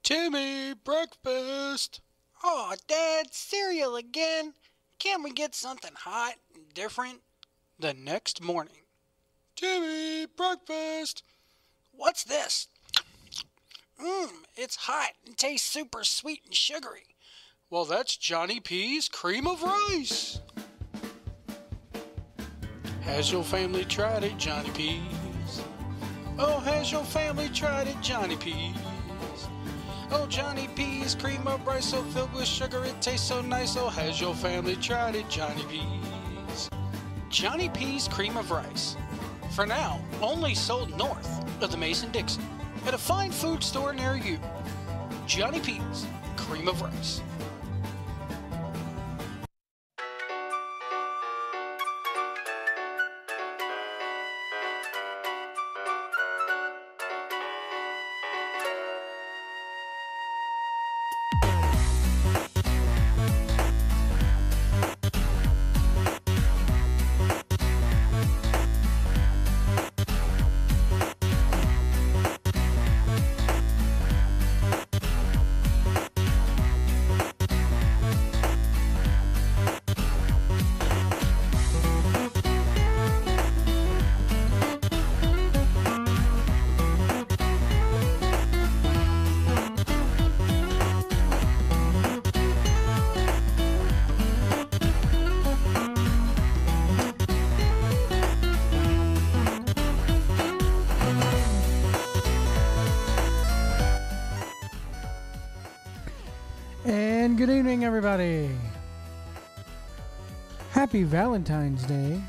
Timmy, breakfast. Oh, Dad, cereal again? Can't we get something hot and different? The next morning. Timmy, breakfast. What's this? It's hot and tastes super sweet and sugary. Well, that's Johnny P's cream of rice. Has your family tried it, Johnny P's? Oh, has your family tried it, Johnny P's? Oh, Johnny P's cream of rice so filled with sugar it tastes so nice. Oh, has your family tried it, Johnny P's? Johnny P's cream of rice. For now, only sold north of the Mason-Dixon at a fine food store near you. Johnny P's cream of rice. And good evening, everybody. Happy Valentine's Day.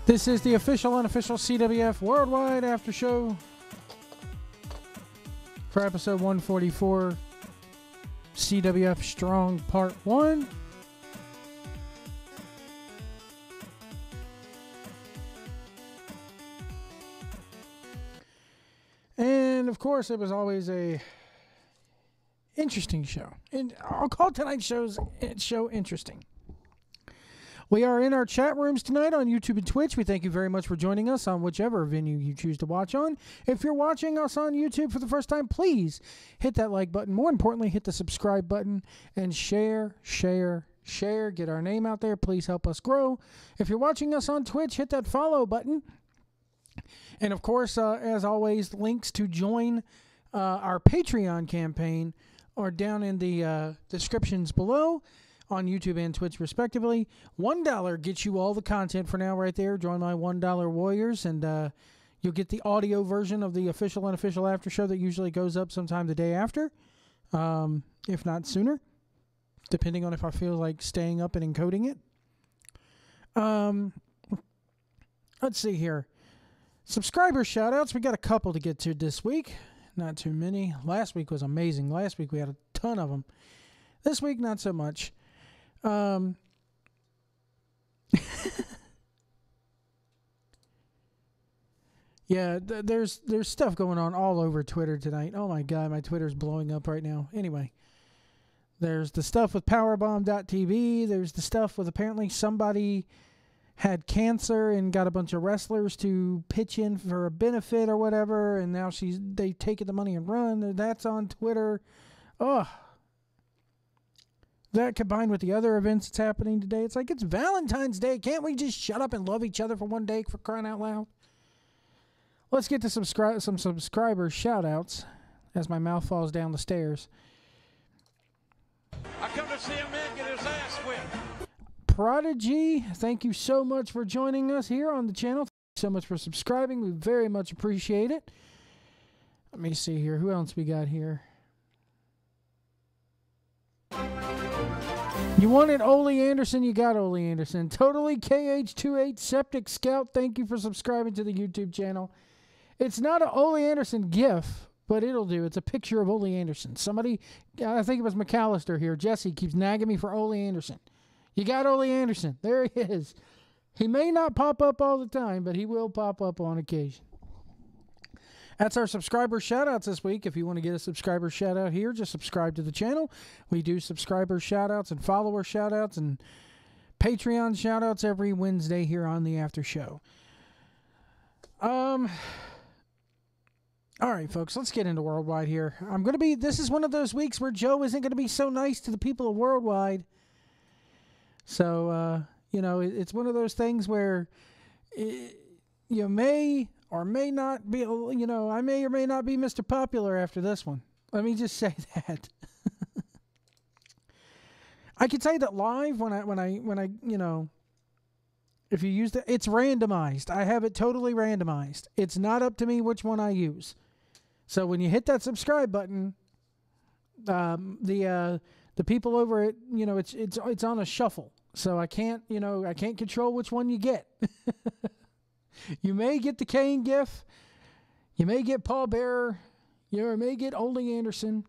This is the official, unofficial CWF Worldwide Aftershow for episode 144, CWF Strong Part 1. And of course, it was always a interesting show. And I'll call tonight's show interesting. We are in our chat rooms tonight on YouTube and Twitch. We thank you very much for joining us on whichever venue you choose to watch on. If you're watching us on YouTube for the first time, please hit that like button. More importantly, hit the subscribe button and share. Get our name out there. Please help us grow. If you're watching us on Twitch, hit that follow button. And of course, as always, links to join our Patreon campaign are down in the descriptions below on YouTube and Twitch, respectively. $1 gets you all the content for now right there. Join my $1 warriors, and you'll get the audio version of the official, unofficial after show that usually goes up sometime the day after, if not sooner, depending on if I feel like staying up and encoding it. Let's see here. Subscriber shout-outs. We got a couple to get to this week. Not too many. Last week was amazing. Last week we had a ton of them. This week, not so much. Yeah, there's stuff going on all over Twitter tonight. Oh my God, my Twitter's blowing up right now. Anyway, there's the stuff with Powerbomb.tv. There's the stuff with apparently somebody had cancer and got a bunch of wrestlers to pitch in for a benefit or whatever, and now they taken the money and run. That's on Twitter. Ugh. That combined with the other events that's happening today, it's like it's Valentine's Day. Can't we just shut up and love each other for one day, for crying out loud? Let's get to some subscriber shout-outs as my mouth falls down the stairs. I come to see a man get his ass whipped. Prodigy, thank you so much for joining us here on the channel. Thank you so much for subscribing. We very much appreciate it. Let me see here. Who else we got here? You wanted Ole Anderson, you got Ole Anderson. Totally KH28 Septic Scout, thank you for subscribing to the YouTube channel. It's not an Ole Anderson GIF, but it'll do. It's a picture of Ole Anderson. Somebody, I think it was McAllister here. Jesse keeps nagging me for Ole Anderson. You got Ole Anderson. There he is. He may not pop up all the time, but he will pop up on occasion. That's our subscriber shout-outs this week. If you want to get a subscriber shout-out here, just subscribe to the channel. We do subscriber shout-outs and follower shout-outs and Patreon shout-outs every Wednesday here on the After Show. All right, folks, let's get into Worldwide here. This is one of those weeks where Joe isn't going to be so nice to the people of Worldwide. So, it's one of those things where you may or may not be, I may or may not be Mr. Popular after this one. Let me just say that. I can tell you that live when I if you use it's randomized. I have it totally randomized. It's not up to me which one I use. So when you hit that subscribe button, the people over it, it's on a shuffle. So I can't control which one you get. You may get the Kane GIF. You may get Paul Bearer. You may get Oldie Anderson.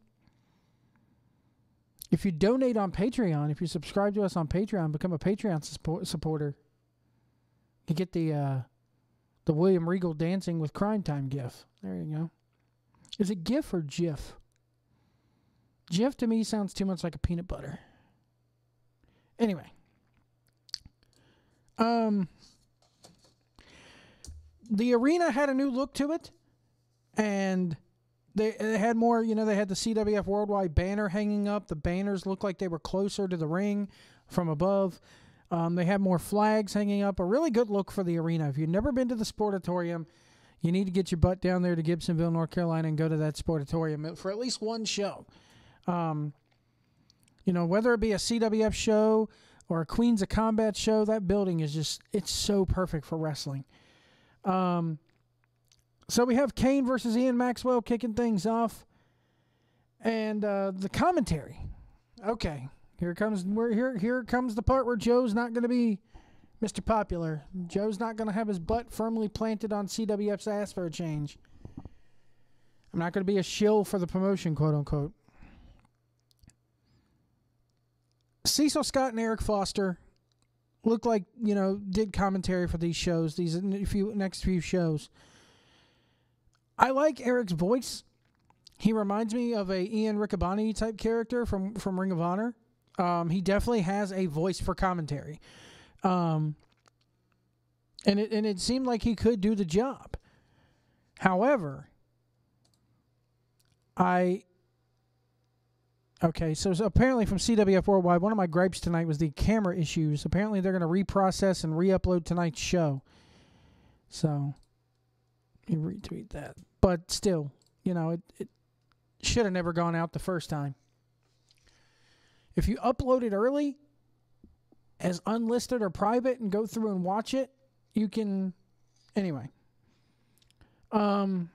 If you donate on Patreon, if you subscribe to us on Patreon, become a Patreon supporter, you get the William Regal Dancing with Crime Time GIF. There you go. Is it GIF or GIF? GIF to me sounds too much like a peanut butter. Anyway. The arena had a new look to it, and they had more, they had the CWF Worldwide banner hanging up. The banners looked like they were closer to the ring from above. They had more flags hanging up. A really good look for the arena. If you've never been to the Sportatorium, you need to get your butt down there to Gibsonville, North Carolina, and go to that Sportatorium for at least one show. Whether it be a CWF show or a Queens of Combat show, that building is it's so perfect for wrestling. So we have Kane versus Ian Maxwell kicking things off. And the commentary. Okay, here comes the part where Joe's not going to be Mr. Popular. Joe's not going to have his butt firmly planted on CWF's ass for a change. I'm not going to be a shill for the promotion, quote unquote. Cecil Scott and Eric Foster look like, did commentary for these shows, next few shows. I like Eric's voice. He reminds me of a Ian Riccaboni type character from Ring of Honor. He definitely has a voice for commentary. And it seemed like he could do the job. However, so apparently from CWF Worldwide, one of my gripes tonight was the camera issues. Apparently they're going to reprocess and re-upload tonight's show. So, you retweet that. But still, it should have never gone out the first time. If you upload it early as unlisted or private and go through and watch it, you can... Anyway. Back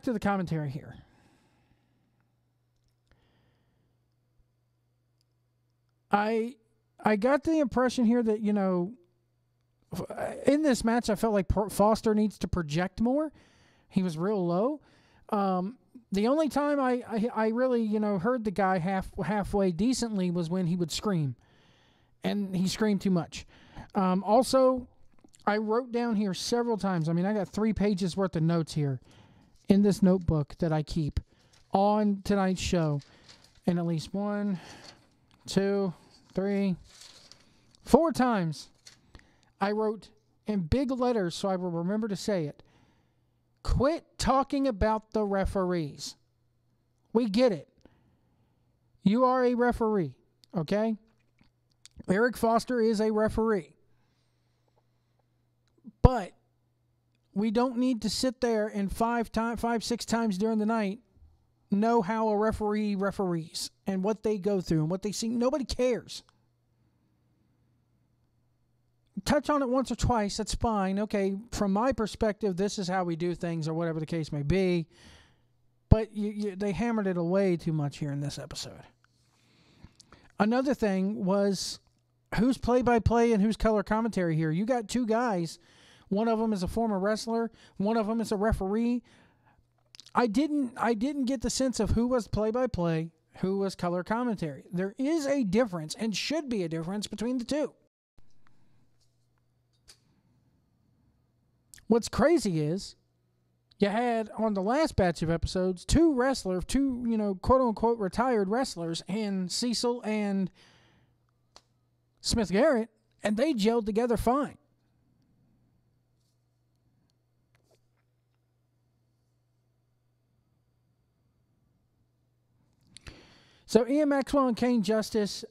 to the commentary here. I got the impression here that, in this match, I felt like Foster needs to project more. He was real low. The only time I really, heard the guy halfway decently was when he would scream. And he screamed too much. Also, I wrote down here several times. I got 3 pages worth of notes here in this notebook that I keep on tonight's show. And at least 1, 2, 3, 4 times I wrote in big letters so I will remember to say it. Quit talking about the referees. We get it. You are a referee, okay? Eric Foster is a referee. But we don't need to sit there and 5, 6 times during the night know how a referee referees and what they go through and what they see. Nobody cares. Touch on it once or twice, that's fine. Okay, from my perspective, this is how we do things or whatever the case may be. But they hammered it away too much here in this episode. Another thing was who's play-by-play and who's color commentary here. You got 2 guys. One of them is a former wrestler. One of them is a referee. I didn't get the sense of who was play-by-play, who was color commentary. There is a difference and should be a difference between the two. What's crazy is you had on the last batch of episodes 2 quote-unquote retired wrestlers in Cecil and Smith Garrett, and they gelled together fine. So Ian Maxwell and Kane Justice,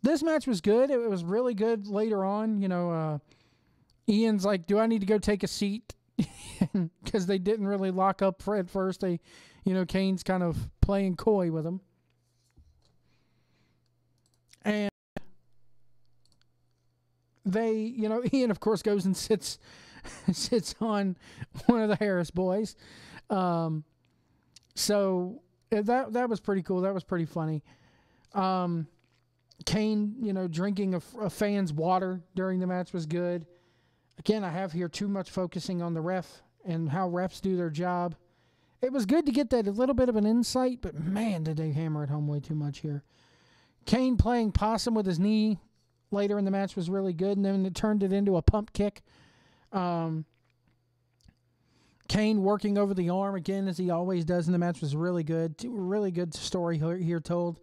this match was good. It was really good later on. You know, Ian's like, do I need to go take a seat? Because they didn't really lock up at first. Kane's kind of playing coy with him. And Ian, of course, goes and sits on one of the Harris boys. So that was pretty cool. That was pretty funny. Kane, drinking a fan's water during the match was good. Again, I have here too much focusing on the ref and how refs do their job. It was good to get that a little bit of an insight, but man, did they hammer it home way too much here. Kane playing possum with his knee later in the match was really good, and then it turned it into a pump kick. Kane working over the arm again, as he always does in the match, was really good. Really good story here told.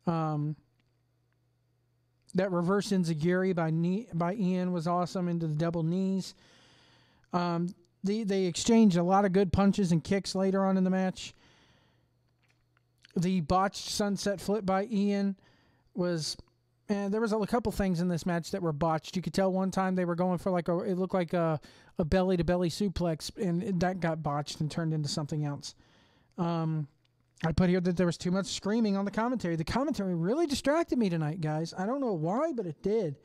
That reverse enziguri by Ian was awesome into the double knees. They exchanged a lot of good punches and kicks later on in the match. The botched sunset flip by Ian was... And there was a couple things in this match that were botched. You could tell one time they were going for it looked like a belly-to-belly suplex, and that got botched and turned into something else. I put here that there was too much screaming on the commentary. The commentary really distracted me tonight, guys. I don't know why, but it did.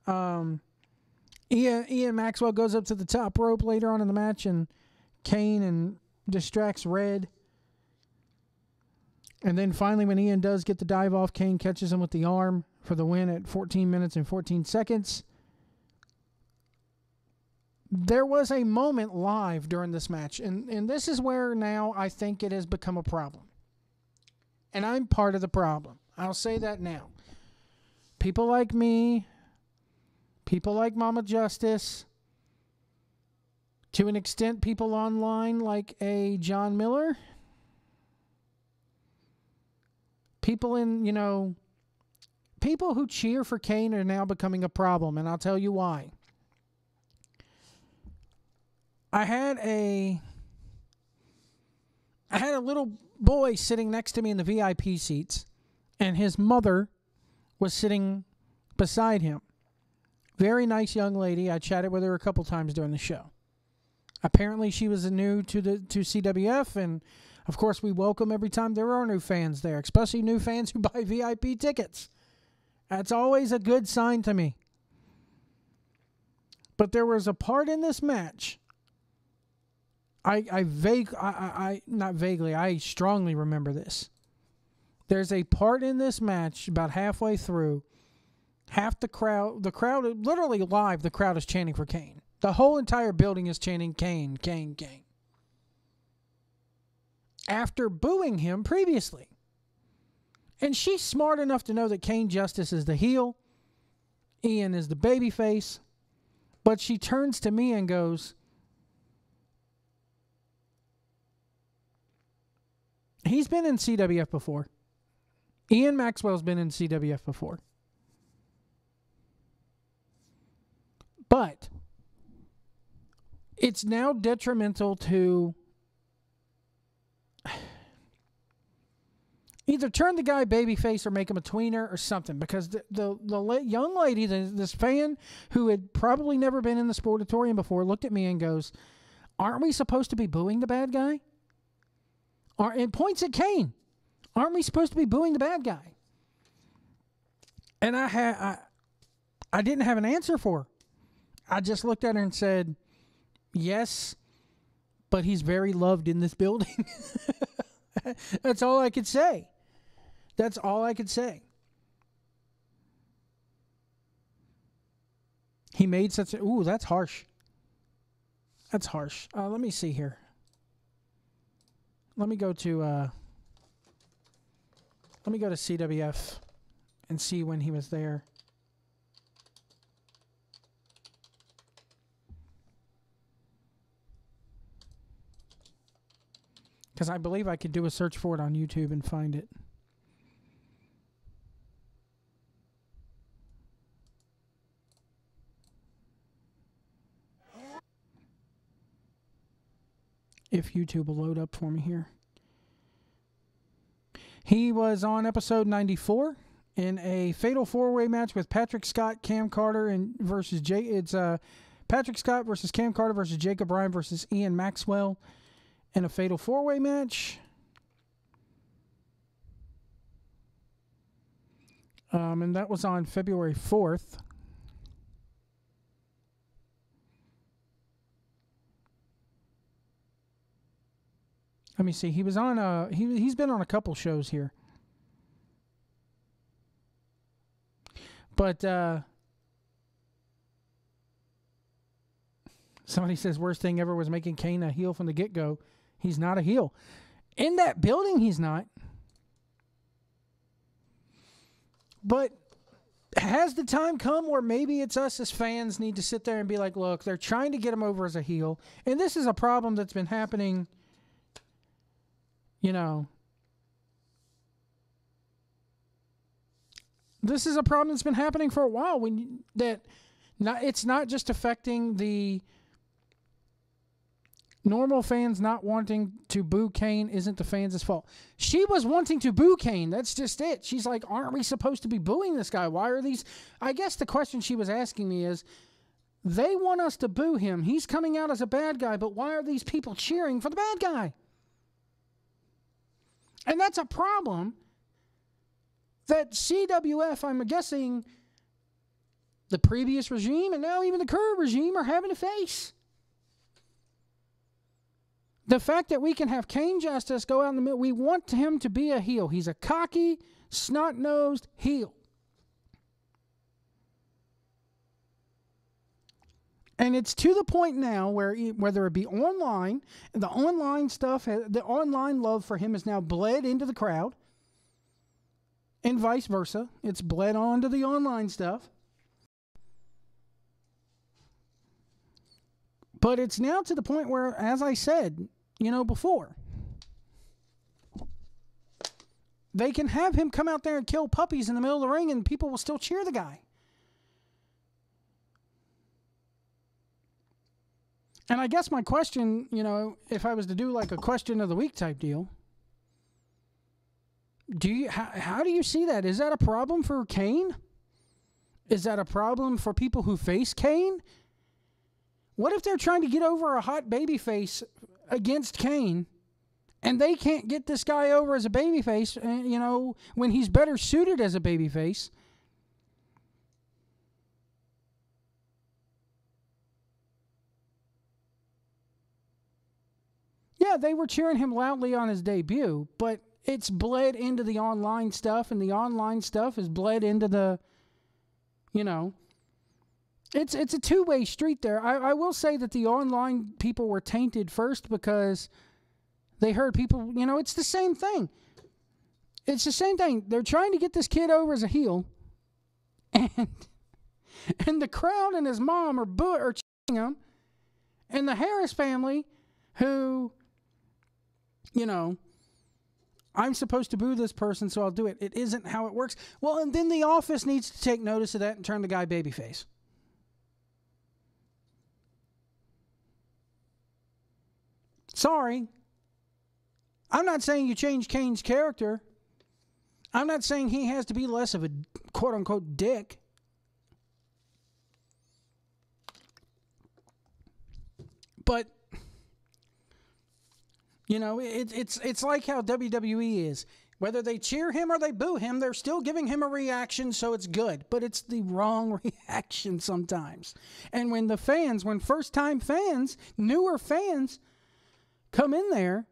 Ian Maxwell goes up to the top rope later on in the match, and Kane distracts Red. And then finally, when Ian does get the dive off, Kane catches him with the arm for the win at 14 minutes and 14 seconds. There was a moment live during this match, and this is where now I think it has become a problem. And I'm part of the problem. I'll say that now. People like me, people like Mama Justice, to an extent people online like a John Miller, people people who cheer for Kane are now becoming a problem, and I'll tell you why. I had a little boy sitting next to me in the VIP seats, and his mother was sitting beside him. Very nice young lady. I chatted with her a couple times during the show. Apparently, she was new to CWF, and of course, we welcome every time there are new fans there, especially new fans who buy VIP tickets. That's always a good sign to me. But there was a part in this match. I strongly remember this. There's a part in this match about halfway through, the crowd literally live, the crowd is chanting for Kane. The whole entire building is chanting Kane, Kane, Kane. After booing him previously. And she's smart enough to know that Kane Justice is the heel, Ian is the babyface, but she turns to me and goes, he's been in CWF before. Ian Maxwell's been in CWF before. But it's now detrimental to either turn the guy babyface or make him a tweener or something, because the young lady, this fan who had probably never been in the sportatorium before, looked at me and goes, aren't we supposed to be booing the bad guy? And points at Kane. Aren't we supposed to be booing the bad guy? And I didn't have an answer for her. I just looked at her and said, yes, but he's very loved in this building. That's all I could say. That's all I could say. He made such a... Ooh, that's harsh. That's harsh. Let me see here. Let me go to CWF and see when he was there. Because I believe I could do a search for it on YouTube and find it. If YouTube will load up for me here. He was on episode 94 in a fatal four-way match with Patrick Scott, Cam Carter, and versus Jay. It's Patrick Scott versus Cam Carter versus Jacob Ryan versus Ian Maxwell in a fatal four-way match. And that was on February 4th. Let me see. He was on he's been on a couple shows here. But somebody says worst thing ever was making Kane a heel from the get-go. He's not a heel. In that building, he's not. But has the time come where maybe it's us as fans need to sit there and be like, look, they're trying to get him over as a heel. And this is a problem that's been happening, you know. This is a problem that's been happening for a while. It's not just affecting the normal fans not wanting to boo Kane isn't the fans' fault. She was wanting to boo Kane. That's just it. She's like, aren't we supposed to be booing this guy? Why are these... I guess the question she was asking me is, they want us to boo him. He's coming out as a bad guy, but why are these people cheering for the bad guy? And that's a problem that CWF, I'm guessing, the previous regime and now even the current regime are having to face. The fact that we can have Kane Justice go out in the middle, we want him to be a heel. He's a cocky, snot-nosed heel. And it's to the point now where whether it be online, the online stuff, the online love for him has now bled into the crowd, and vice versa. It's bled onto the online stuff. But it's now to the point where, as I said, before, they can have him come out there and kill puppies in the middle of the ring and people will still cheer the guy. And I guess my question, if I was to do like a question of the week type deal, how do you see that? Is that a problem for Kane? Is that a problem for people who face Kane? What if they're trying to get over a hot babyface against Kane, and they can't get this guy over as a babyface, when he's better suited as a babyface? Yeah, they were cheering him loudly on his debut, but it's bled into the online stuff, and the online stuff is bled into the, It's a two-way street there. I will say that the online people were tainted first because they heard people, it's the same thing. It's the same thing. They're trying to get this kid over as a heel, and the crowd and his mom are cheering him, and the Harris family, who, I'm supposed to boo this person, so I'll do it. It isn't how it works. Well, and then the office needs to take notice of that and turn the guy babyface. Sorry. I'm not saying you change Kane's character. I'm not saying he has to be less of a quote-unquote dick. But, it's like how WWE is. Whether they cheer him or they boo him, they're still giving him a reaction, so it's good. But it's the wrong reaction sometimes. And when first-time fans, newer fans, come in there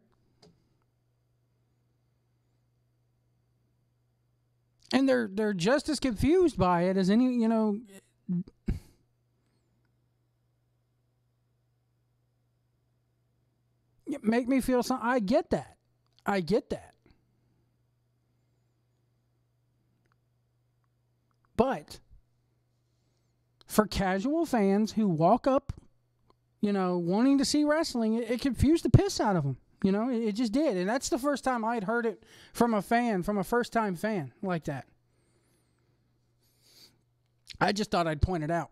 and they're just as confused by it as any, make me feel something. I get that. But for casual fans who walk up, wanting to see wrestling, it confused the piss out of them. It just did. And that's the first time I'd heard it from a first-time fan like that. I just thought I'd point it out.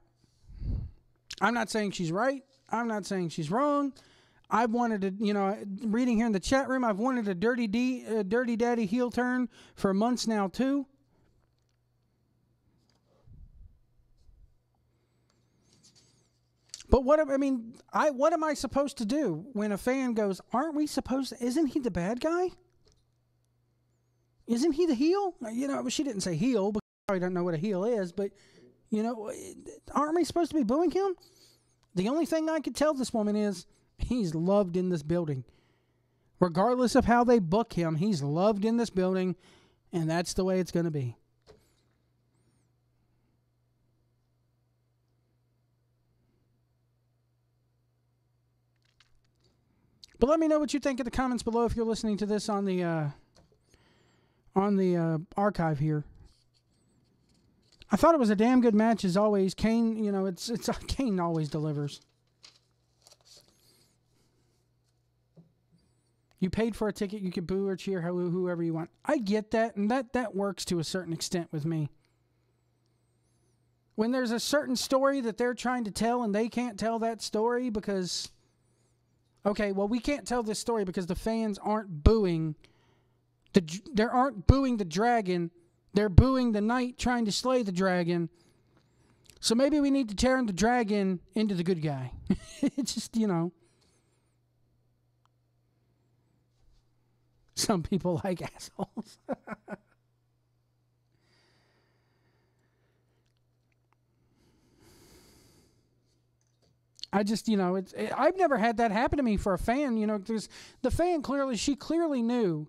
I'm not saying she's right. I'm not saying she's wrong. I've wanted to, reading here in the chat room, I've wanted a Dirty Daddy heel turn for months now, too. But what am I supposed to do when a fan goes, isn't he the bad guy? Isn't he the heel? She didn't say heel, because I probably don't know what a heel is, but, aren't we supposed to be booing him? The only thing I could tell this woman is he's loved in this building. Regardless of how they book him, he's loved in this building, and that's the way it's going to be. But let me know what you think in the comments below if you're listening to this on the archive here. I thought it was a damn good match as always. Kane, Kane always delivers. You paid for a ticket, you could boo or cheer whoever you want. I get that, and that works to a certain extent with me. When there's a certain story that they're trying to tell and they can't tell that story because, okay, well, we can't tell this story because the fans aren't booing. They aren't booing the dragon. They're booing the knight trying to slay the dragon. So maybe we need to turn the dragon into the good guy. It's just, Some people like assholes. I just, I've never had that happen to me for a fan, because the fan she clearly knew,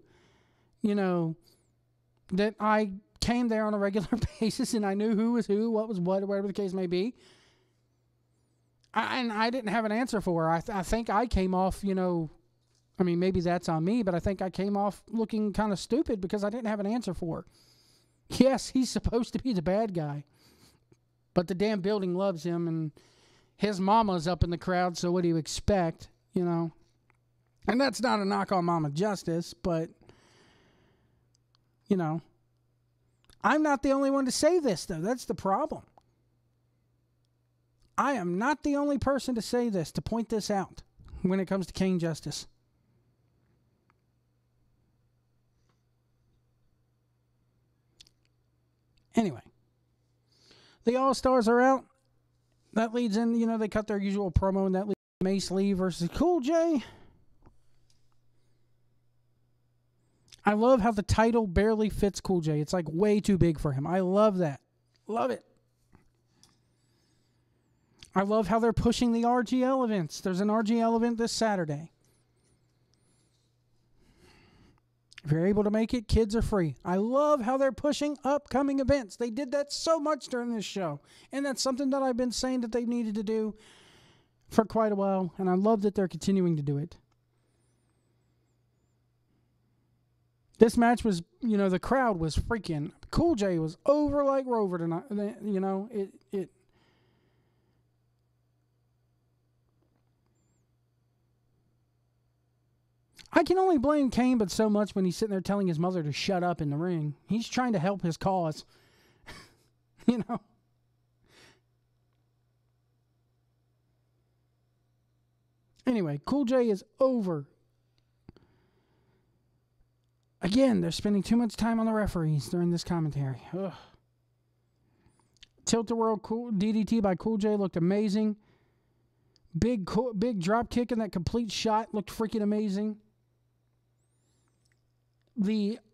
that I came there on a regular basis and I knew who was who, what was what, whatever the case may be. And I didn't have an answer for her. I think I came off, maybe that's on me, but I think I came off looking kind of stupid because I didn't have an answer for her. Yes, he's supposed to be the bad guy, but the damn building loves him, and his mama's up in the crowd, so what do you expect, And that's not a knock on Mama Justice, but, I'm not the only one to say this, though. That's the problem. I am not the only person to say this, to point this out when it comes to Kane Justice. Anyway, the All-Stars are out. That leads in, they cut their usual promo, and that leads Mace Lee versus Cool J. I love how the title barely fits Cool J. It's like way too big for him. I love that. Love it. I love how they're pushing the RGL events. There's an RGL event this Saturday. If you're able to make it, kids are free. I love how they're pushing upcoming events. They did that so much during this show. And that's something that I've been saying that they needed to do for quite a while. And I love that they're continuing to do it. This match was, the crowd was freaking. Cool J was over like Rover tonight. I can only blame Kane, but so much when he's sitting there telling his mother to shut up in the ring. He's trying to help his cause. Anyway, Cool J is over. Again, they're spending too much time on the referees during this commentary. Ugh. Tilt-a-whirl DDT by Cool J looked amazing. Big drop kick and that complete shot looked freaking amazing.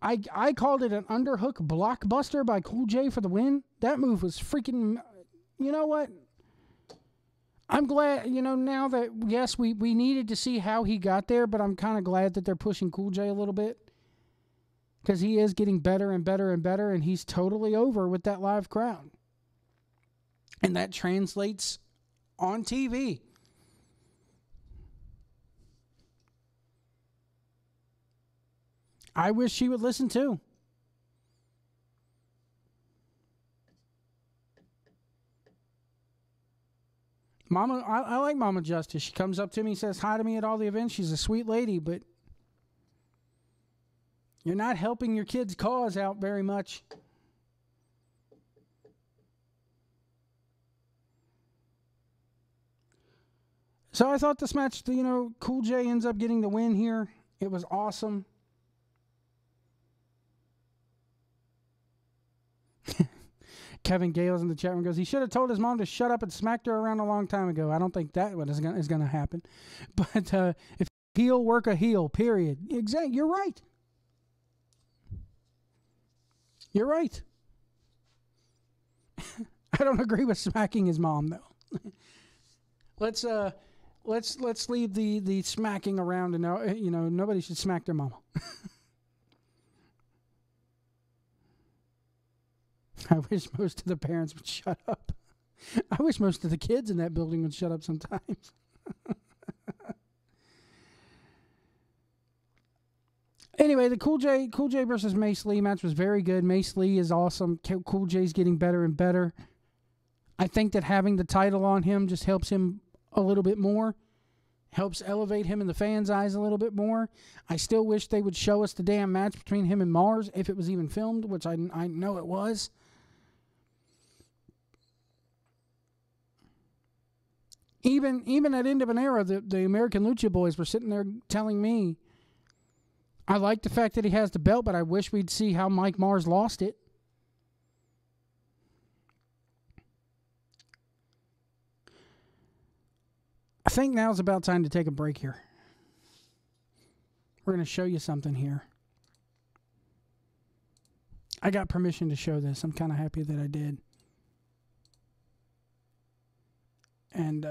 I called it an underhook blockbuster by Cool J for the win. That move was freaking. You know what? I'm glad. Now that yes, we needed to see how he got there, but I'm kind of glad that they're pushing Cool J a little bit. Because he is getting better and better and better, and he's totally over with that live crowd. And that translates on TV. I wish she would listen too. Mama, I like Mama Justice. She comes up to me, says hi to me at all the events. She's a sweet lady, but you're not helping your kid's cause out very much. So I thought this match, Cool J ends up getting the win here. It was awesome. Kevin Gales in the chat room goes, he should have told his mom to shut up and smacked her around a long time ago. I don't think that is going to happen. But if heel, work a heel, period. Exactly. You're right. You're right. I don't agree with smacking his mom, though. Let's leave the smacking around, and nobody should smack their mama. I wish most of the parents would shut up. I wish most of the kids in that building would shut up sometimes. Anyway, the Cool J versus Mace Lee match was very good. Mace Lee is awesome. Cool J's getting better and better. I think that having the title on him just helps him a little bit more. Helps elevate him in the fans' eyes a little bit more. I still wish they would show us the damn match between him and Mars, if it was even filmed, which I know it was. Even at End of an Era, the American Lucha Boys were sitting there telling me, I like the fact that he has the belt, but I wish we'd see how Mike Mars lost it. I think now's about time to take a break here. We're going to show you something here. I got permission to show this. I'm kind of happy that I did. And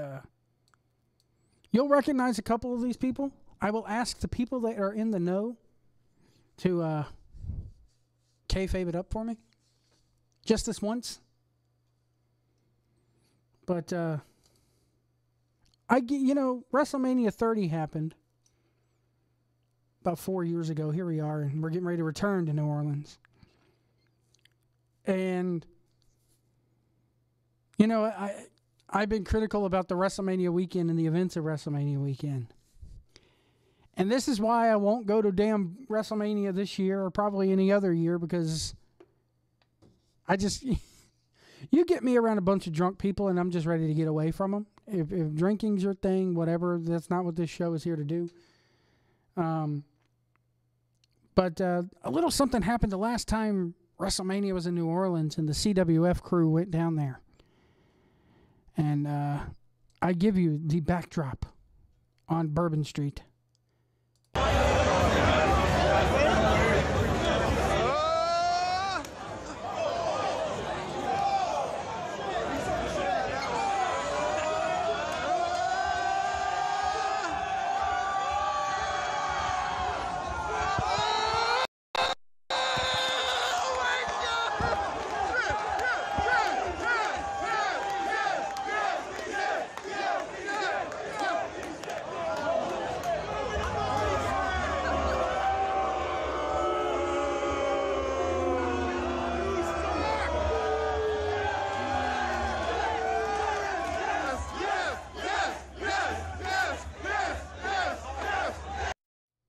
you'll recognize a couple of these people. I will ask the people that are in the know to kayfabe it up for me. Just this once. But, WrestleMania 30 happened about 4 years ago. Here we are, and we're getting ready to return to New Orleans. And, I've been critical about the WrestleMania weekend and the events of WrestleMania weekend. And this is why I won't go to damn WrestleMania this year or probably any other year, because you get me around a bunch of drunk people and I'm just ready to get away from them. If drinking's your thing, whatever, that's not what this show is here to do. But a little something happened the last time WrestleMania was in New Orleans and the CWF crew went down there. And I give you the backdrop on Bourbon Street.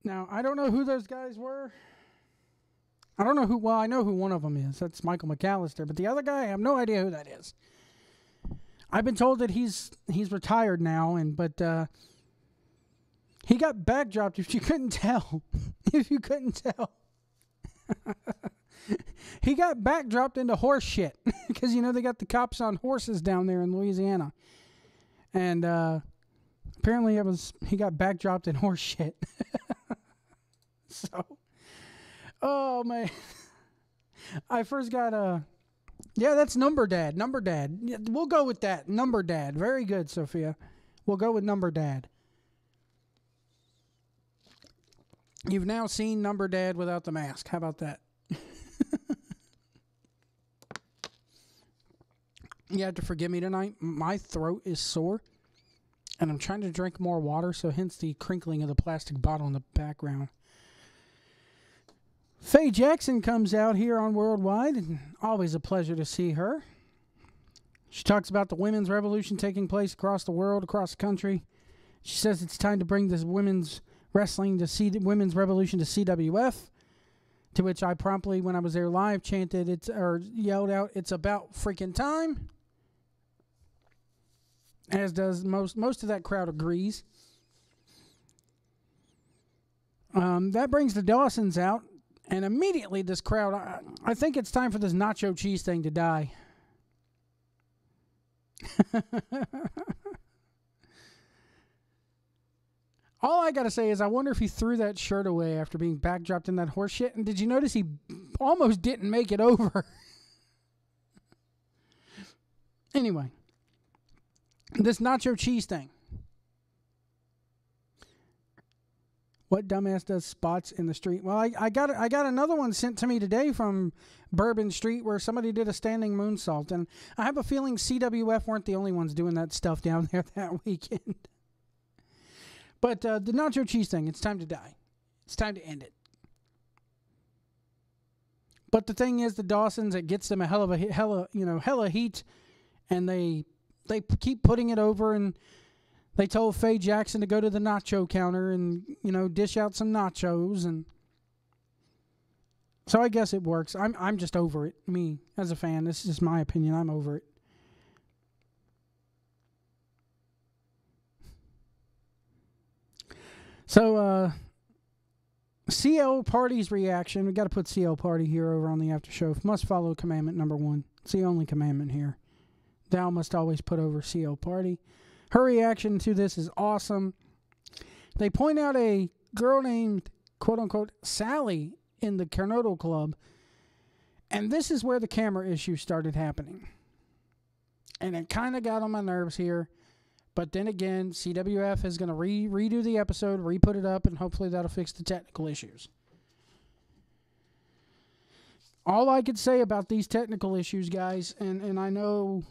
Now, I don't know who those guys were. I don't know who, well, I know who one of them is. That's Michael McAllister. But the other guy, I have no idea who that is. I've been told that he's retired now, but he got backdropped, if you couldn't tell. If you couldn't tell. He got backdropped into horse shit. Because, they got the cops on horses down there in Louisiana. And apparently he got backdropped in horse shit. So, oh man, I first got yeah, that's Number Dad. Number Dad. Yeah, we'll go with that. Number Dad. Very good, Sophia. We'll go with Number Dad. You've now seen Number Dad without the mask. How about that? You have to forgive me tonight. My throat is sore, and I'm trying to drink more water, so hence the crinkling of the plastic bottle in the background. Faye Jackson comes out here on Worldwide, and always a pleasure to see her. She talks about the women's revolution taking place across the world, across the country. She says it's time to bring this women's wrestling to women's revolution to CWF, to which I promptly, when I was there live, yelled out, "It's about freaking time." as does most of that crowd agrees. That brings the Dawsons out, and immediately this crowd, I think it's time for this nacho cheese thing to die. All I gotta say is I wonder if he threw that shirt away after being backdropped in that horse shit. And did you notice he almost didn't make it over? Anyway, this nacho cheese thing. What dumbass does spots in the street? Well, I got another one sent to me today from Bourbon Street where somebody did a standing moonsault. And I have a feeling CWF weren't the only ones doing that stuff down there that weekend. But the nacho cheese thing, it's time to die. It's time to end it. But the thing is, the Dawsons, it gets them a hella heat, and they keep putting it over, and they told Faye Jackson to go to the nacho counter and, dish out some nachos, and so I guess it works. I'm just over it. Me, as a fan, this is just my opinion. I'm over it. So, CL Party's reaction. We got to put CL Party here over on the after show. Must follow commandment number 1. It's the only commandment here. Thou must always put over CL Party. Her reaction to this is awesome. They point out a girl named, quote unquote, Sally in the Carnotto Club. And this is where the camera issue started happening. And it kind of got on my nerves here. But then again, CWF is going to redo the episode, re-put it up, and hopefully that'll fix the technical issues. All I could say about these technical issues, guys, and I know,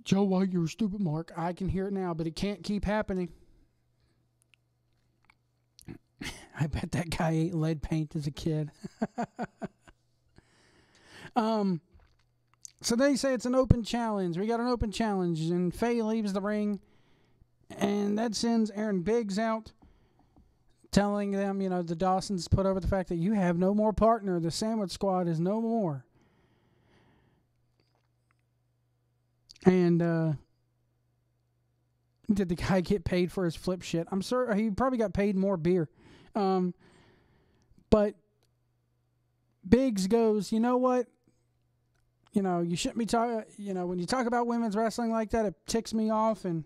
Joe White, you're a stupid mark. I can hear it now, but it can't keep happening. I bet that guy ate lead paint as a kid. So they say it's an open challenge. We got an open challenge, and Faye leaves the ring. And that sends Aaron Biggs out, telling them, the Dawsons put over the fact that you have no more partner. The Sandwich Squad is no more. And did the guy get paid for his flip shit? I'm sure he probably got paid more beer. But Biggs goes, you know what? You shouldn't be talking, when you talk about women's wrestling like that, it ticks me off. And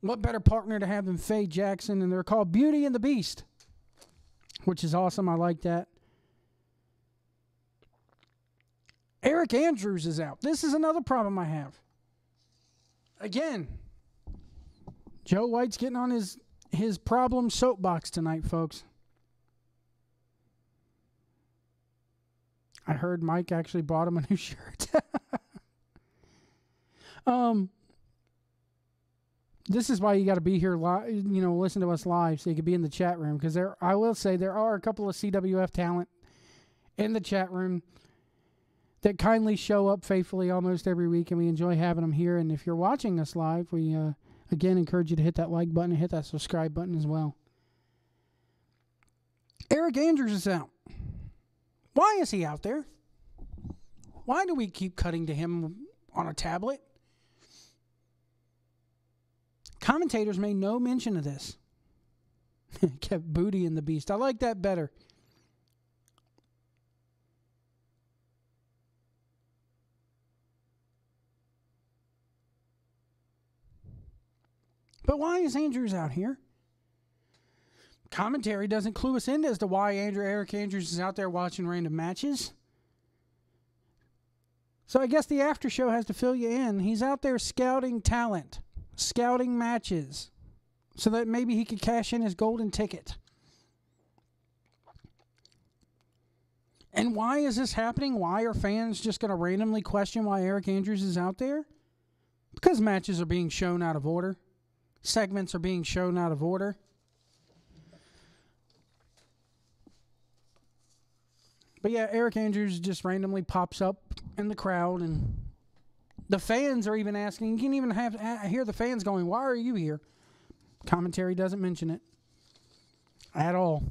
what better partner to have than Faye Jackson? And they're called Beauty and the Beast, which is awesome. I like that. Eric Andrews is out. This is another problem I have. Again, Joe White's getting on his problem soapbox tonight, folks. I heard Mike actually bought him a new shirt. This is why you got to be here, listen to us live so you can be in the chat room. Because I will say there are a couple of CWF talent in the chat room that kindly show up faithfully almost every week, and we enjoy having them here. And if you're watching us live, we again encourage you to hit that like button and hit that subscribe button as well. Eric Andrews is out. Why is he out there? Why do we keep cutting to him on a tablet? Commentators made no mention of this. Kept Booty and the Beast. I like that better. But why is Andrews out here? Commentary doesn't clue us in as to why Eric Andrews is out there watching random matches. So I guess the after show has to fill you in. He's out there scouting talent, scouting matches, so that maybe he could cash in his golden ticket. And why is this happening? Why are fans just going to randomly question why Eric Andrews is out there? Because matches are being shown out of order. Segments are being shown out of order. But yeah, Eric Andrews just randomly pops up in the crowd, and the fans are even asking. You can even hear the fans going, "Why are you here?" Commentary doesn't mention it at all.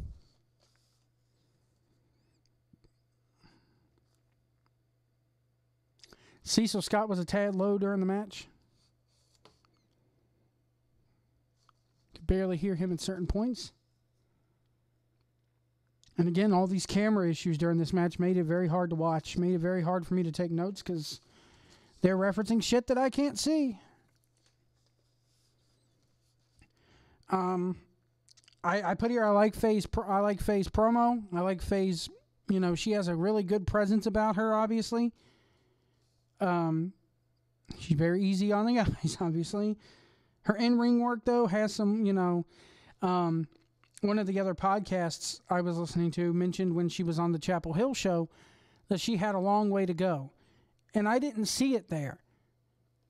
Cecil Scott was a tad low during the match. barely hear him at certain points. And again, all these camera issues during this match made it very hard to watch. Made it very hard for me to take notes because they're referencing shit that I can't see. I put here, I like Faye's promo. I like Faye's, she has a really good presence about her, obviously. She's very easy on the eyes, obviously. Her in-ring work, though, has some, one of the other podcasts I was listening to mentioned when she was on the Chapel Hill show that she had a long way to go. And I didn't see it there,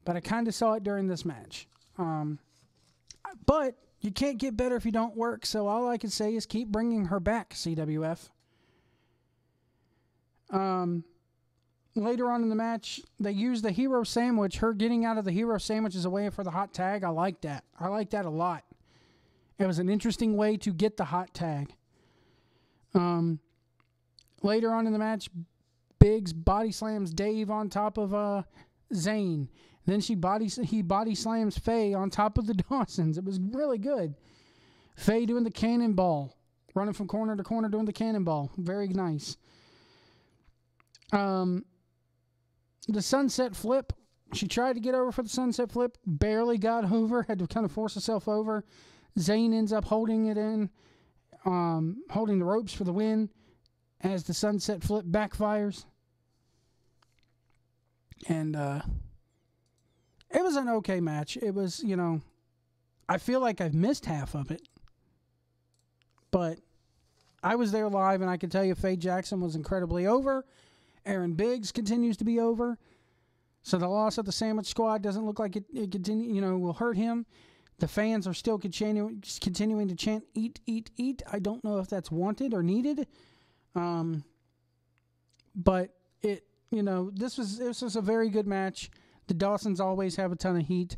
but I kind of saw it during this match. But you can't get better if you don't work, so all I can say is keep bringing her back, CWF. Later on in the match, they used the hero sandwich. Her getting out of the hero sandwich as a way for the hot tag. I like that. I like that a lot. It was an interesting way to get the hot tag. Later on in the match, Biggs body slams Dave on top of Zayn. Then he body slams Faye on top of the Dawsons. It was really good. Faye doing the cannonball, running from corner to corner doing the cannonball. Very nice. The sunset flip. She tried to get over for the sunset flip. Barely got over. Had to kind of force herself over. Zayn ends up holding it in. Holding the ropes for the win. As the sunset flip backfires. And it was an okay match. It was, I feel like I've missed half of it. But I was there live, and I can tell you Faye Jackson was incredibly over. Aaron Biggs continues to be over. So the loss of the Sandwich Squad doesn't look like it will hurt him. The fans are still continuing to chant, eat, eat, eat. I don't know if that's wanted or needed. But this was a very good match. The Dawsons always have a ton of heat.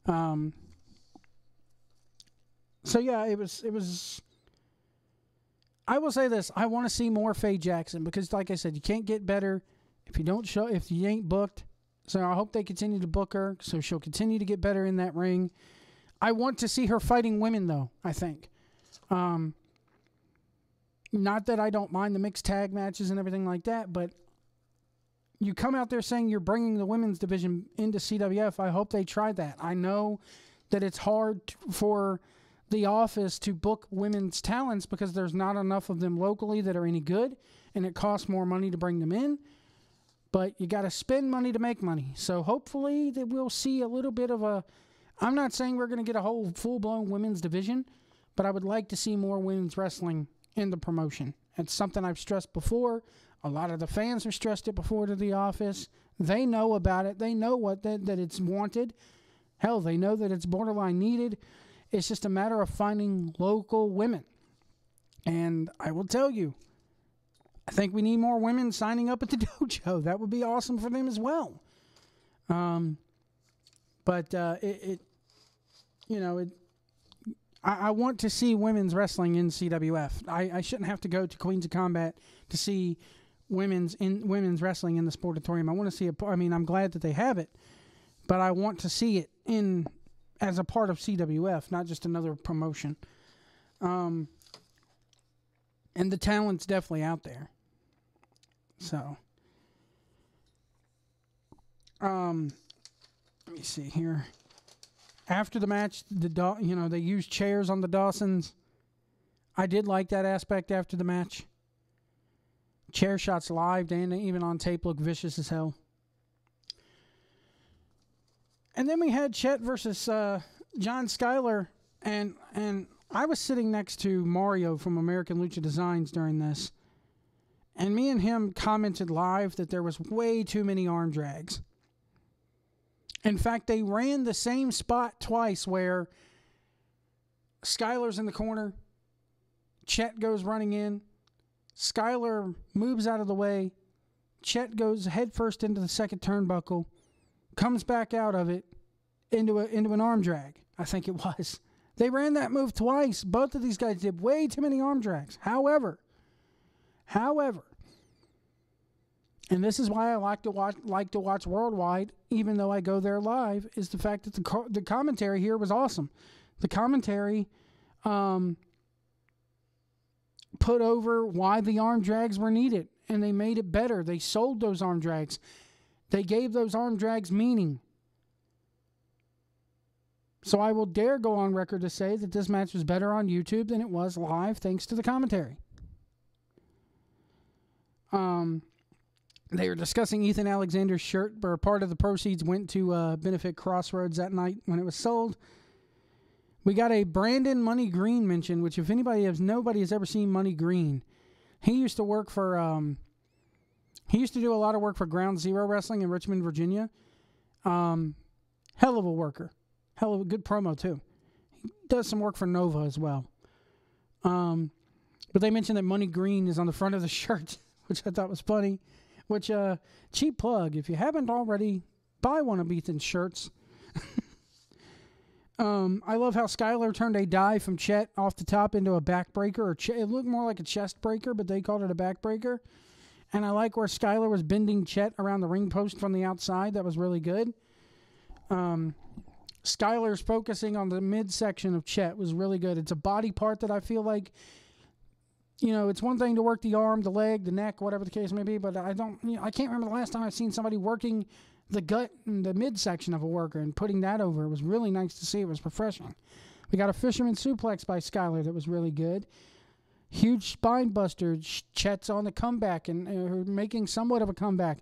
So yeah, it was I will say this, I want to see more Faye Jackson because like I said, you can't get better if you ain't booked. So I hope they continue to book her so she'll continue to get better in that ring. I want to see her fighting women though, I think. Not that I don't mind the mixed tag matches and everything like that, but you come out there saying you're bringing the women's division into CWF. I hope they try that. I know that it's hard for the office to book women's talents because there's not enough of them locally that are any good, and it costs more money to bring them in. But you got to spend money to make money. So hopefully that we'll see a little bit of a... I'm not saying we're going to get a whole full-blown women's division, but I would like to see more women's wrestling in the promotion. It's something I've stressed before. A lot of the fans have stressed it before to the office. They know about it. They know that it's wanted. Hell, they know that it's borderline needed. It's just a matter of finding local women. And I will tell you, I think we need more women signing up at the dojo. That would be awesome for them as well. I want to see women's wrestling in CWF. I shouldn't have to go to Queens of Combat to see women's wrestling in the Sportatorium. I want to see I'm glad that they have it, but I want to see it as a part of CWF, not just another promotion. And the talent's definitely out there. So, let me see here. After the match, they used chairs on the Dawsons. I did like that aspect after the match. Chair shots live and even on tape look vicious as hell. And then we had Chet versus John Schuyler, and I was sitting next to Mario from American Lucha Designs during this, and me and him commented live that there was way too many arm drags. In fact, they ran the same spot twice where Schuyler's in the corner, Chet goes running in, Schuyler moves out of the way, Chet goes headfirst into the second turnbuckle, comes back out of it into an arm drag, I think it was. They ran that move twice. Both of these guys did way too many arm drags. However, and this is why I like to watch Worldwide, even though I go there live, is the fact that the commentary here was awesome. The commentary put over why the arm drags were needed, and they made it better. They sold those arm drags. They gave those arm drags meaning. So I will dare go on record to say that this match was better on YouTube than it was live, thanks to the commentary. They were discussing Ethan Alexander's shirt, where part of the proceeds went to benefit Crossroads that night when it was sold. We got a Brandon Money Green mention, which if nobody has ever seen Money Green, he used to work for, he used to do a lot of work for Ground Zero Wrestling in Richmond, Virginia. Hell of a worker. Hell of a good promo, too. He does some work for Nova as well. But they mentioned that Money Green is on the front of the shirt, which I thought was funny. Which, cheap plug. If you haven't already, buy one of Ethan's shirts. I love how Skylar turned a dive from Chet off the top into a backbreaker. It looked more like a chest breaker, but they called it a backbreaker. And I like where Skylar was bending Chet around the ring post from the outside. That was really good. Skylar's focusing on the midsection of Chet was really good. It's a body part that I feel like, it's one thing to work the arm, the leg, the neck, whatever the case may be, but I can't remember the last time I've seen somebody working the gut and the midsection of a worker and putting that over. It was really nice to see. It was refreshing. We got a fisherman suplex by Skylar that was really good. Huge spine buster. Chet's on the comeback and making somewhat of a comeback.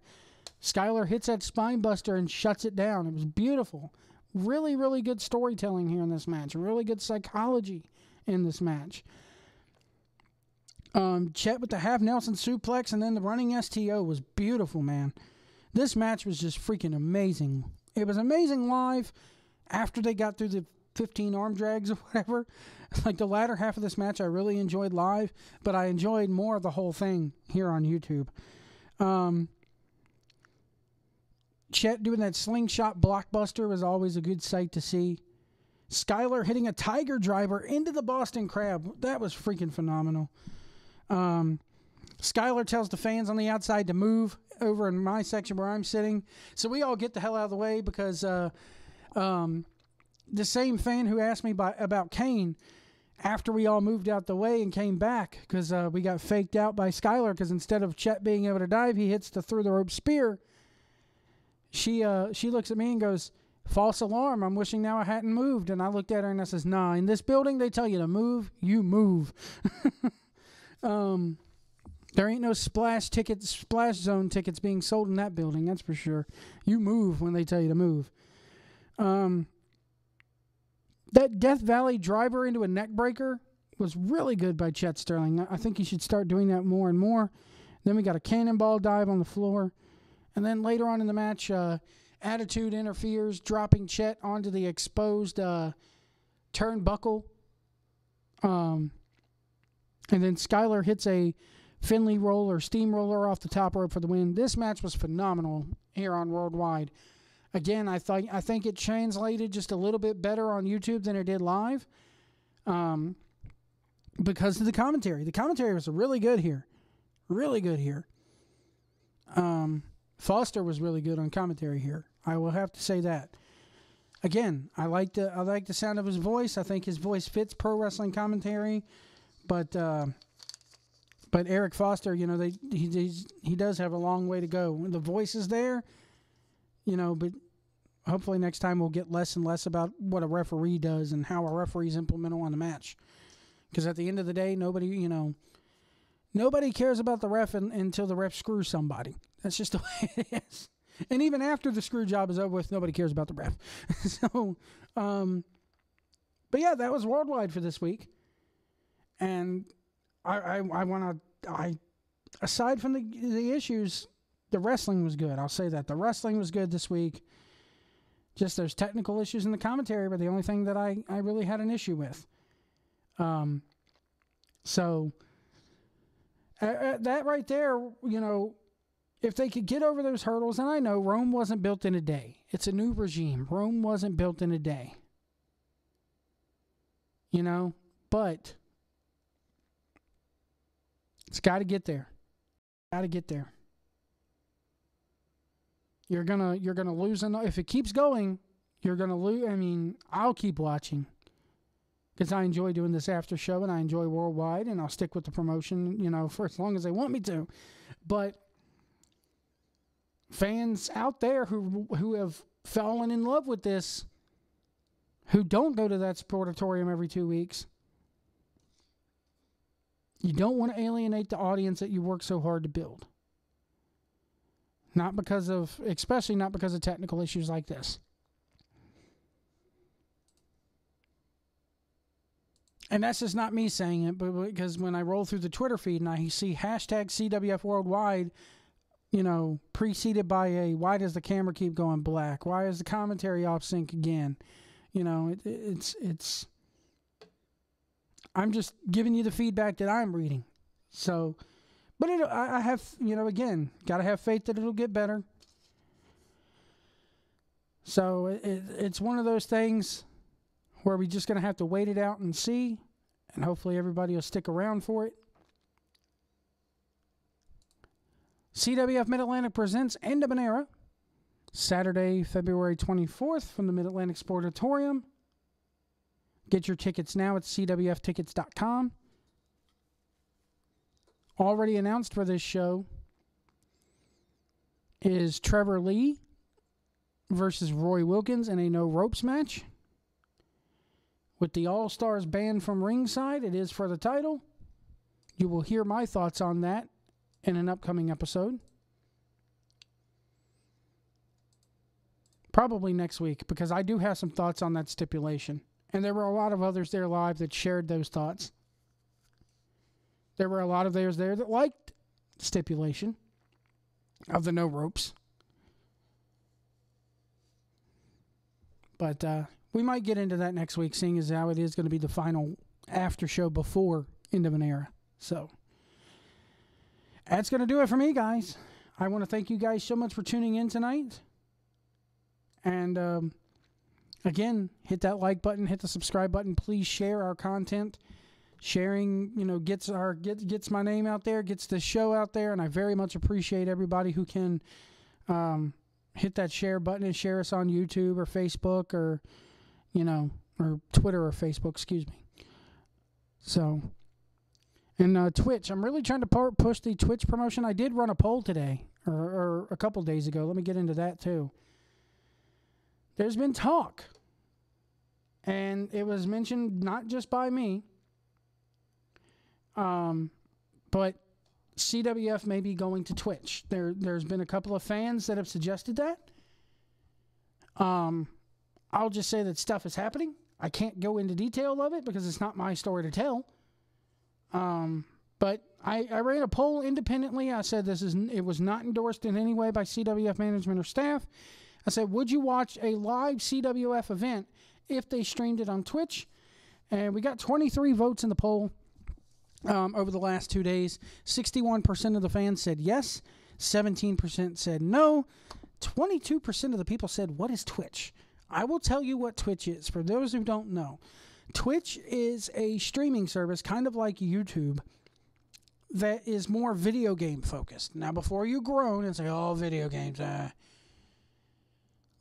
Skylar hits that spine buster and shuts it down. It was beautiful. Really, really good storytelling here in this match. Really good psychology in this match. Chet with the half Nelson suplex and then the running STO was beautiful, man. This match was just freaking amazing. It was amazing live after they got through the 15 arm drags or whatever. Like the latter half of this match I really enjoyed live, but I enjoyed more of the whole thing here on YouTube. Chet doing that slingshot blockbuster was always a good sight to see. Skylar hitting a tiger driver into the Boston Crab. That was freaking phenomenal. Skylar tells the fans on the outside to move over in my section where I'm sitting. So we all get the hell out of the way because the same fan who asked me about Kane, after we all moved out the way and came back because we got faked out by Skylar because instead of Chet being able to dive, he hits the through the rope spear. She looks at me and goes, "False alarm. I'm wishing now I hadn't moved." And I looked at her and I says, "Nah, in this building they tell you to move, you move." There ain't no splash zone tickets being sold in that building, that's for sure. You move when they tell you to move. That Death Valley driver into a neck breaker was really good by Chet Sterling. I think he should start doing that more and more. Then we got a cannonball dive on the floor. And then later on in the match, Attitude interferes, dropping Chet onto the exposed turnbuckle. And then Skylar hits a Finley roller, steamroller off the top rope for the win. This match was phenomenal here on Worldwide. Again, I think it translated just a little bit better on YouTube than it did live because of the commentary. The commentary was really good here. Really good here. Foster was really good on commentary here. I will have to say that. Again, I like the sound of his voice. I think his voice fits pro wrestling commentary. But Eric Foster, he does have a long way to go. The voice is there, but hopefully next time we'll get less and less about what a referee does and how a referee's implemental on the match. Because at the end of the day, nobody cares about the ref until the ref screws somebody. That's just the way it is. And even after the screw job is over with, nobody cares about the ref. So, but yeah, that was Worldwide for this week. And I want to, aside from the issues, the wrestling was good. I'll say that. The wrestling was good this week. Just there's technical issues in the commentary, but the only thing that I really had an issue with. So, that right there, if they could get over those hurdles, and I know Rome wasn't built in a day. It's a new regime. Rome wasn't built in a day. But it's got to get there. Got to get there. You're gonna lose if it keeps going. You're gonna lose. I mean, I'll keep watching. because I enjoy doing this after show and I enjoy Worldwide, and I'll stick with the promotion, for as long as they want me to. But fans out there who have fallen in love with this, who don't go to that sportatorium every 2 weeks, you don't want to alienate the audience that you work so hard to build. Especially not because of technical issues like this. And that's just not me saying it, but because when I roll through the Twitter feed and I see hashtag CWF Worldwide, preceded by a, why does the camera keep going black? Why is the commentary off sync again? It's I'm just giving you the feedback that I'm reading. So, but I have, again, got to have faith that it'll get better. So it's one of those things where we're just going to have to wait it out and see, and hopefully everybody will stick around for it. CWF Mid-Atlantic presents End of an Era, Saturday, February 24th from the Mid-Atlantic Sportatorium. Get your tickets now at CWFtickets.com. Already announced for this show is Trevor Lee versus Roy Wilkins in a no ropes match. With the All-Stars banned from ringside, it is for the title. You will hear my thoughts on that in an upcoming episode. Probably next week, because I do have some thoughts on that stipulation. And there were a lot of others there live that shared those thoughts. There were a lot of theirs there that liked stipulation of the no ropes. But we might get into that next week, seeing as how it is going to be the final after show before End of an Era. So that's going to do it for me, guys. I want to thank you guys so much for tuning in tonight. And again, hit that like button, hit the subscribe button. Please share our content. Sharing, gets my name out there, gets the show out there, and I very much appreciate everybody who can hit that share button and share us on YouTube or Facebook or Twitter or Facebook, excuse me. So, and Twitch, I'm really trying to push the Twitch promotion. I did run a poll today, or a couple days ago. Let me get into that too. There's been talk, and it was mentioned not just by me, but CWF may be going to Twitch. There's been a couple of fans that have suggested that. I'll just say that stuff is happening. I can't go into detail of it because it's not my story to tell. But I ran a poll independently. I said it was not endorsed in any way by CWF management or staff. I said, would you watch a live CWF event if they streamed it on Twitch? And we got 23 votes in the poll. Over the last 2 days, 61% of the fans said yes, 17% said no, 22% of the people said, what is Twitch? I will tell you what Twitch is, for those who don't know. Twitch is a streaming service, kind of like YouTube, that is more video game focused. Now, before you groan and say, oh, video games,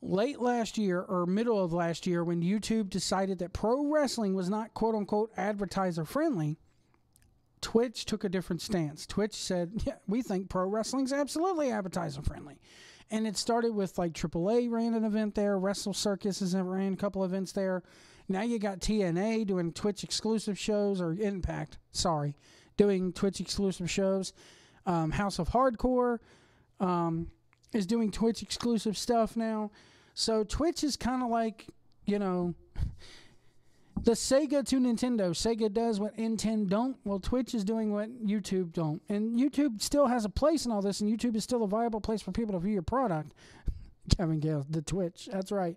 late last year, or middle of last year, when YouTube decided that pro wrestling was not quote-unquote advertiser-friendly, Twitch took a different stance. Twitch said, yeah, we think pro wrestling's absolutely advertiser friendly. And it started with like AAA ran an event there. Wrestle Circus has ran a couple events there. Now you got TNA doing Twitch exclusive shows, or Impact, doing Twitch exclusive shows. House of Hardcore is doing Twitch exclusive stuff now. So Twitch is kind of like, the Sega to Nintendo. Sega does what Nintendo don't. Well, Twitch is doing what YouTube don't. And YouTube still has a place in all this, and YouTube is still a viable place for people to view your product. Kevin Gale, the Twitch. That's right.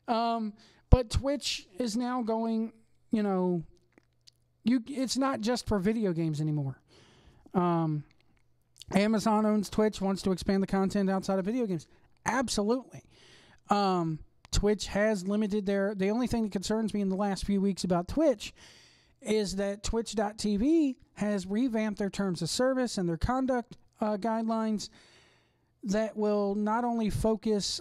But Twitch is now going, it's not just for video games anymore. Amazon owns Twitch, wants to expand the content outside of video games. Absolutely. Twitch has limited the only thing that concerns me in the last few weeks about Twitch is that Twitch.tv has revamped their terms of service and their conduct guidelines that will not only focus,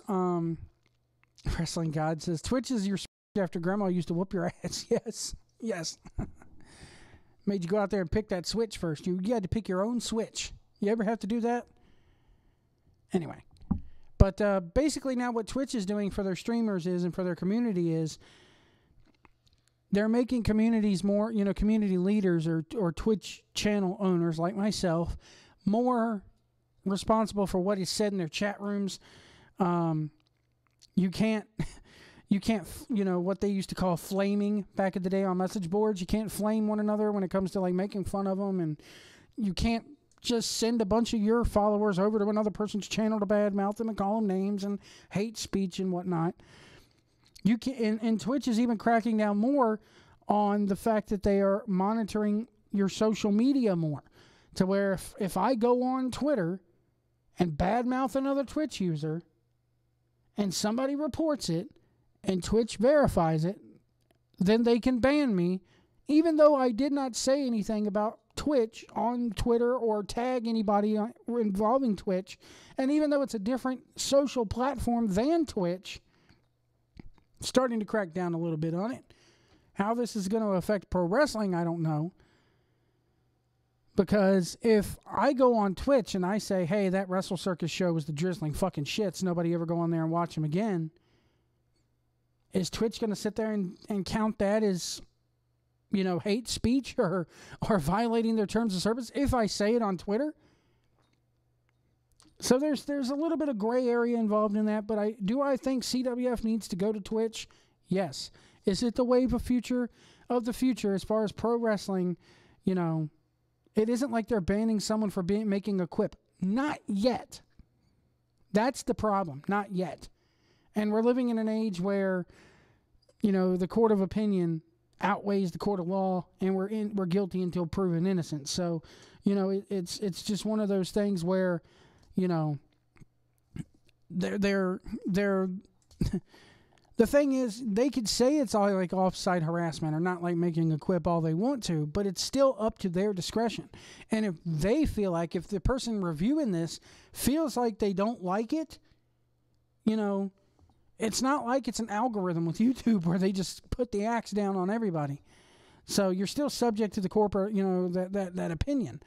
Wrestling God says, Twitch is your after Grandma used to whoop your ass. Yes, yes. Made you go out there and pick that switch first. You had to pick your own switch. You ever have to do that? Anyway. But basically now what Twitch is doing for their streamers is, and for their community is, they're making communities more, community leaders or Twitch channel owners like myself, more responsible for what is said in their chat rooms. You can't, what they used to call flaming back in the day on message boards. You can't flame one another when it comes to like making fun of them, and you can't just send a bunch of your followers over to another person's channel to badmouth them and call them names and hate speech and whatnot. You can, and Twitch is even cracking down more on the fact that they are monitoring your social media more, to where if I go on Twitter and badmouth another Twitch user and somebody reports it and Twitch verifies it, then they can ban me, even though I did not say anything about Twitch on Twitter or tag anybody involving Twitch. And even though it's a different social platform than Twitch, starting to crack down a little bit on it. How this is going to affect pro wrestling, I don't know. Because if I go on Twitch and I say, hey, that Wrestle Circus show was the drizzling fucking shits, nobody ever go on there and watch them again, is Twitch going to sit there and count that as, hate speech or violating their terms of service if I say it on Twitter? So there's a little bit of gray area involved in that, but I think CWF needs to go to Twitch? Yes. Is it the wave of the future as far as pro wrestling? It isn't like they're banning someone for making a quip. Not yet. That's the problem. Not yet. And we're living in an age where, the court of opinion outweighs the court of law, and we're guilty until proven innocent. So, it's just one of those things where, they're the thing is, they could say it's all like off-site harassment or not like making a quip all they want to, but it's still up to their discretion. And if they feel like, if the person reviewing this feels like they don't like it, it's not like it's an algorithm with YouTube where they just put the axe down on everybody. So you're still subject to the corporate, that opinion.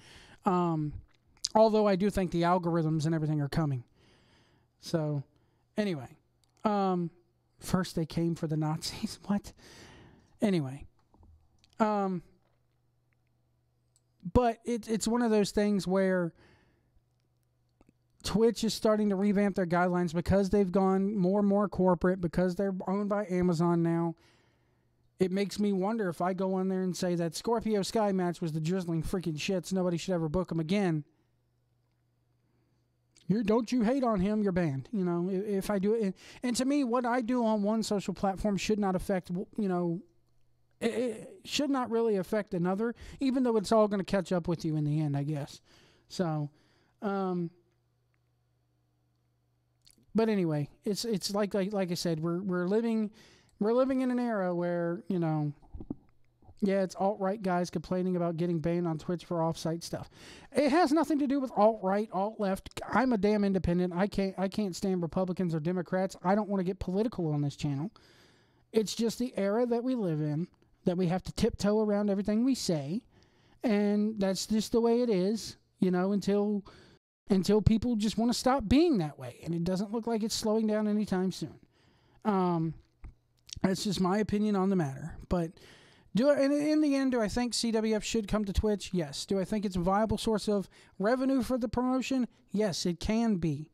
Although I do think the algorithms and everything are coming. So, anyway. First they came for the Nazis. What? Anyway. But it's one of those things where Twitch is starting to revamp their guidelines because they've gone more and more corporate, because they're owned by Amazon now. It makes me wonder, if I go on there and say that Scorpio Sky match was the drizzling freaking shits, nobody should ever book him again. Don't you hate on him, you're banned. If I do it. And to me, what I do on one social platform should not affect, it should not really affect another, even though it's all going to catch up with you in the end, I guess. So, but anyway, it's like I said, we're living in an era where, it's alt-right guys complaining about getting banned on Twitch for off-site stuff. It has nothing to do with alt-right, alt-left. I'm a damn independent. I can't stand Republicans or Democrats. I don't want to get political on this channel. It's just the era that we live in, that we have to tiptoe around everything we say, and that's just the way it is, until people just want to stop being that way, and it doesn't look like it's slowing down anytime soon. That's just my opinion on the matter, but in the end, do I think CWF should come to Twitch? Yes. Do I think it's a viable source of revenue for the promotion? Yes, it can be.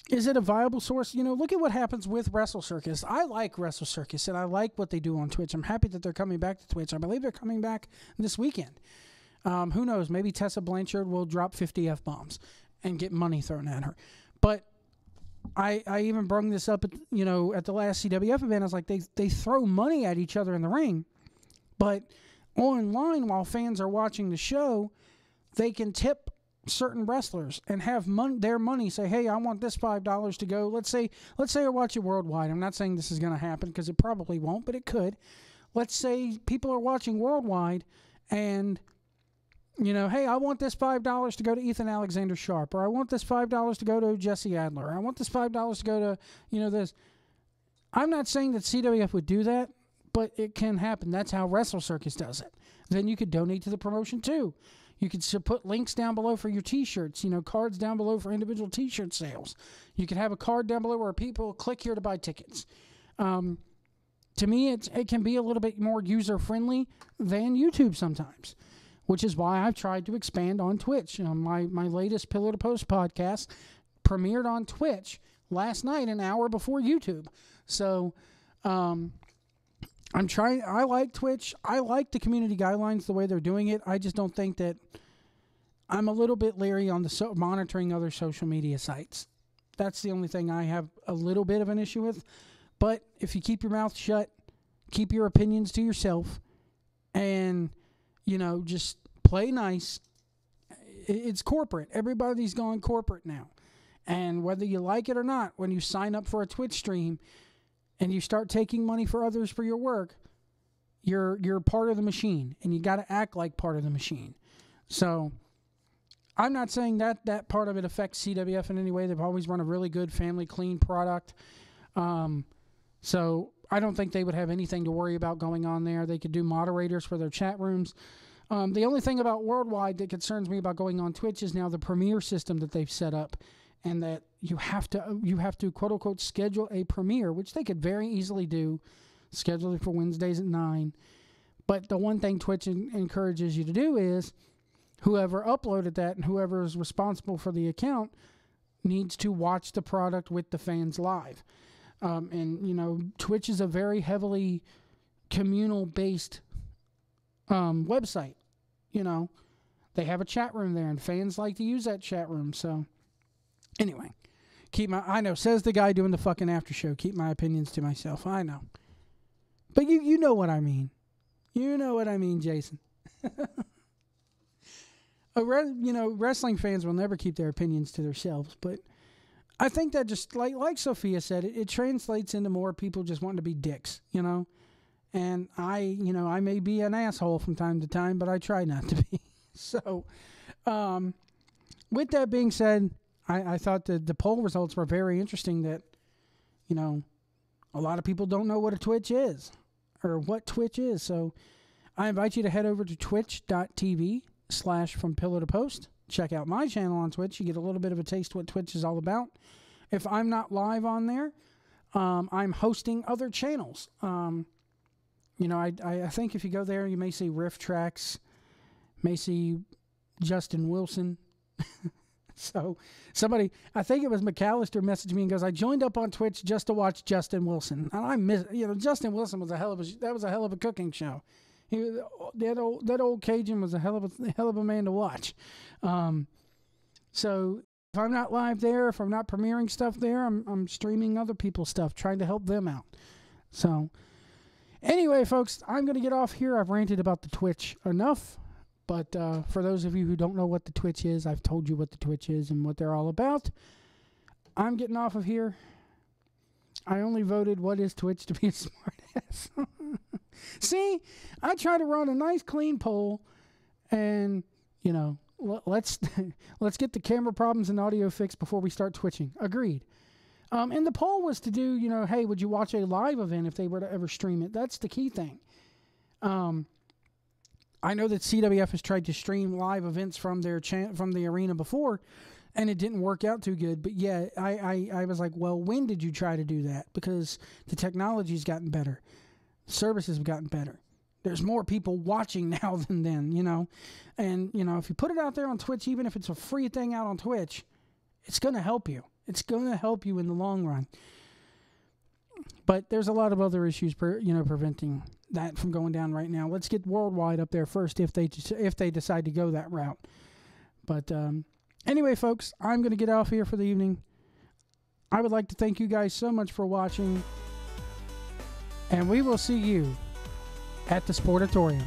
Is it a viable source? Look at what happens with Wrestle Circus. I like Wrestle Circus, and I like what they do on Twitch. I'm happy that they're coming back to Twitch. I believe they're coming back this weekend. Who knows? Maybe Tessa Blanchard will drop 50 F-bombs and get money thrown at her. But I even brought this up at the last CWF event. I was like, they throw money at each other in the ring, but online, while fans are watching the show, they can tip certain wrestlers and have their money say, hey, I want this $5 to go. Let's say I watch it worldwide. I'm not saying this is going to happen, because it probably won't, but it could. Let's say people are watching worldwide and, hey, I want this $5 to go to Ethan Alexander Sharp, or I want this $5 to go to Jesse Adler, or I want this $5 to go to, this. I'm not saying that CWF would do that, but it can happen. That's how Wrestle Circus does it. Then you could donate to the promotion too. You could put links down below for your T-shirts, cards down below for individual T-shirt sales. You could have a card down below where people click here to buy tickets. To me, it can be a little bit more user-friendly than YouTube sometimes, which is why I've tried to expand on Twitch. My latest Pillar to Post podcast premiered on Twitch last night, an hour before YouTube. So I'm trying. I like Twitch. I like the community guidelines, the way they're doing it. I just don't think that I'm a little bit leery on the monitoring other social media sites. That's the only thing I have a little bit of an issue with. But if you keep your mouth shut, keep your opinions to yourself, and, just play nice. It's corporate. Everybody's gone corporate now. And whether you like it or not, when you sign up for a Twitch stream and you start taking money for others for your work, you're part of the machine, and you got to act like part of the machine. So I'm not saying that part of it affects CWF in any way. They've always run a really good family clean product. So I don't think they would have anything to worry about going on there. They could do moderators for their chat rooms. The only thing about Worldwide that concerns me about going on Twitch is now the premiere system that they've set up, and that you have to quote unquote schedule a premiere, which they could very easily do, schedule it for Wednesdays at 9. But the one thing Twitch encourages you to do is whoever uploaded that and whoever is responsible for the account needs to watch the product with the fans live. And Twitch is a very heavily communal-based website. They have a chat room there, and fans like to use that chat room. So, anyway, I know, says the guy doing the fucking after show, keep my opinions to myself. I know. But you know what I mean. You know what I mean, Jason. Wrestling fans will never keep their opinions to themselves, but I think that just like Sophia said, it translates into more people just wanting to be dicks, And I may be an asshole from time to time, but I try not to be. So, with that being said, I thought that the poll results were very interesting. That, a lot of people don't know what a Twitch is or what Twitch is. So, I invite you to head over to twitch.tv/FromPillarToPost. Check out my channel on Twitch. You get a little bit of a taste of what Twitch is all about. If I'm not live on there, I'm hosting other channels. I think if you go there, you may see Riff Tracks, may see Justin Wilson. So somebody, I think it was McAllister, messaged me and goes, "I joined up on Twitch just to watch Justin Wilson." And I miss, Justin Wilson was a hell of a cooking show. That old Cajun was a hell of a man to watch. So if I'm not live there, if I'm not premiering stuff there, I'm streaming other people's stuff, trying to help them out. So anyway, folks, I'm going to get off here. I've ranted about the Twitch enough. But for those of you who don't know what the Twitch is, I've told you what the Twitch is and what they're all about. I'm getting off of here. I only voted what is Twitch to be a smartass. See, I try to run a nice clean poll, and let's get the camera problems and audio fixed before we start twitching. Agreed. And the poll was to do, hey, would you watch a live event if they were to ever stream it? That's the key thing. I know that CWF has tried to stream live events from their from the arena before, and it didn't work out too good. But yeah, I was like, well, when did you try to do that? Because the technology's gotten better. Services have gotten better. There's more people watching now than then, And, if you put it out there on Twitch, even if it's a free thing out on Twitch, it's going to help you. It's going to help you in the long run. But there's a lot of other issues, preventing that from going down right now. Let's get Worldwide up there first if they decide to go that route. But anyway, folks, I'm going to get off here for the evening. I would like to thank you guys so much for watching. And we will see you at the Sportatorium.